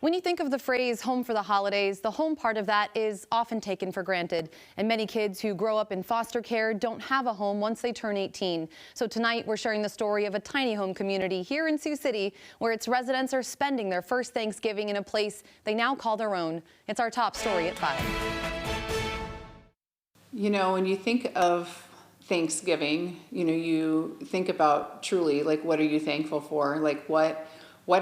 When you think of the phrase home for the holidays, the home part of that is often taken for granted. And many kids who grow up in foster care don't have a home once they turn 18. So tonight we're sharing the story of a tiny home community here in Sioux City where its residents are spending their first Thanksgiving in a place they now call their own. It's our top story at 5. You know, when you think of Thanksgiving, you think about truly, like, what are you thankful for? Like, what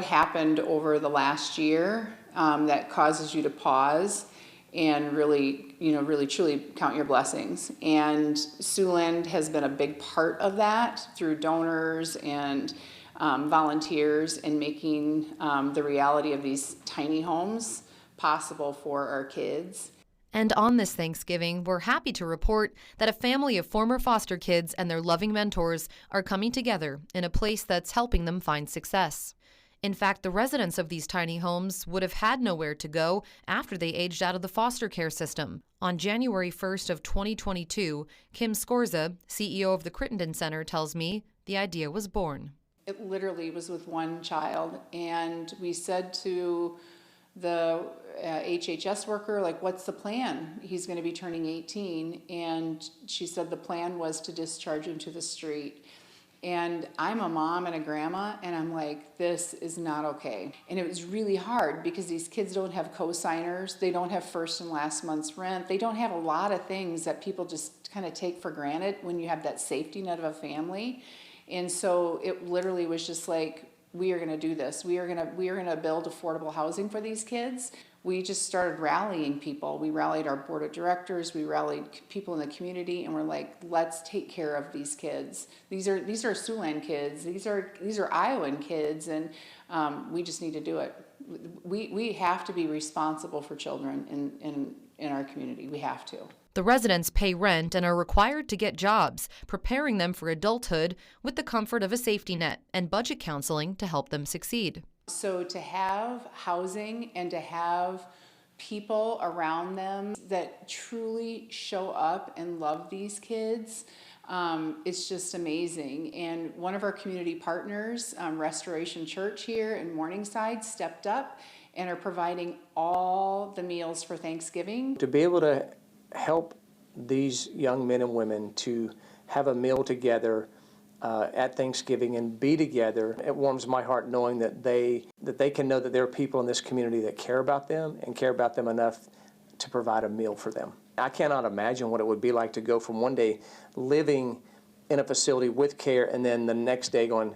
happened over the last year that causes you to pause and really, really truly count your blessings. And Siouxland has been a big part of that through donors and volunteers in making the reality of these tiny homes possible for our kids. And on this Thanksgiving, we're happy to report that a family of former foster kids and their loving mentors are coming together in a place that's helping them find success. In fact, the residents of these tiny homes would have had nowhere to go after they aged out of the foster care system. On January 1st of 2022, Kim Skorza, CEO of the Crittenden Center, tells me the idea was born. It literally was with one child, and we said to the HHS worker, like, what's the plan? He's going to be turning 18, and she said the plan was to discharge him to the street. And I'm a mom and a grandma, and I'm like, this is not okay. And it was really hard because these kids don't have co-signers, they don't have first and last month's rent, they don't have a lot of things that people just kind of take for granted when you have that safety net of a family. And so it literally was just like, we are going to do this. We are going to build affordable housing for these kids. We just started rallying people. We rallied our board of directors. We rallied people in the community, and we're like, let's take care of these kids. These are Siouxland kids. These are Iowan kids, and we just need to do it. We have to be responsible for children in our community. We have to. The residents pay rent and are required to get jobs, preparing them for adulthood with the comfort of a safety net and budget counseling to help them succeed. So to have housing and to have people around them that truly show up and love these kids, it's just amazing. And one of our community partners, Restoration Church here in Morningside, stepped up and are providing all the meals for Thanksgiving. To be able to help these young men and women to have a meal together at Thanksgiving and be together, it warms my heart knowing that they can know that there are people in this community that care about them and care about them enough to provide a meal for them. I cannot imagine what it would be like to go from one day living in a facility with care and then the next day going,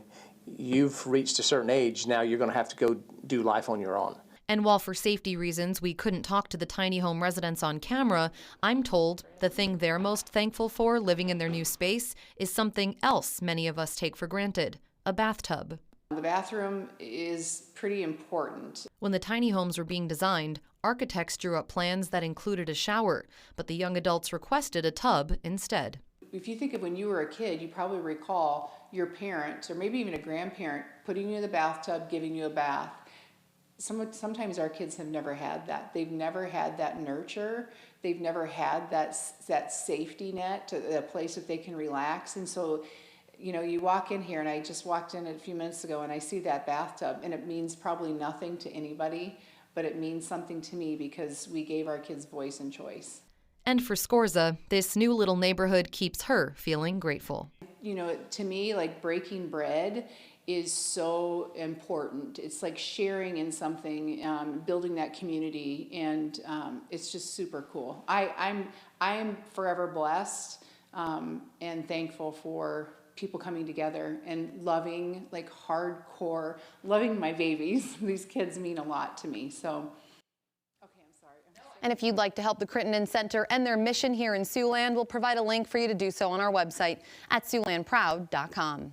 you've reached a certain age, now you're going to have to go do life on your own. And while for safety reasons we couldn't talk to the tiny home residents on camera, I'm told the thing they're most thankful for living in their new space is something else many of us take for granted: a bathtub. The bathroom is pretty important. When the tiny homes were being designed, architects drew up plans that included a shower, but the young adults requested a tub instead. If you think of when you were a kid, you probably recall your parent or maybe even a grandparent putting you in the bathtub, giving you a bath. Sometimes our kids have never had that. They've never had that nurture. They've never had that safety net, a place that they can relax. And so, you walk in here, and I just walked in a few minutes ago, and I see that bathtub, and it means probably nothing to anybody, but it means something to me because we gave our kids voice and choice. And for Skorza, this new little neighborhood keeps her feeling grateful. To me, like, breaking bread is so important. It's like sharing in something, building that community, and it's just super cool. I'm forever blessed and thankful for people coming together and loving, like, hardcore, loving my babies. These kids mean a lot to me. So. And if you'd like to help the Crittenden Center and their mission here in Siouxland, we'll provide a link for you to do so on our website at SiouxlandProud.com.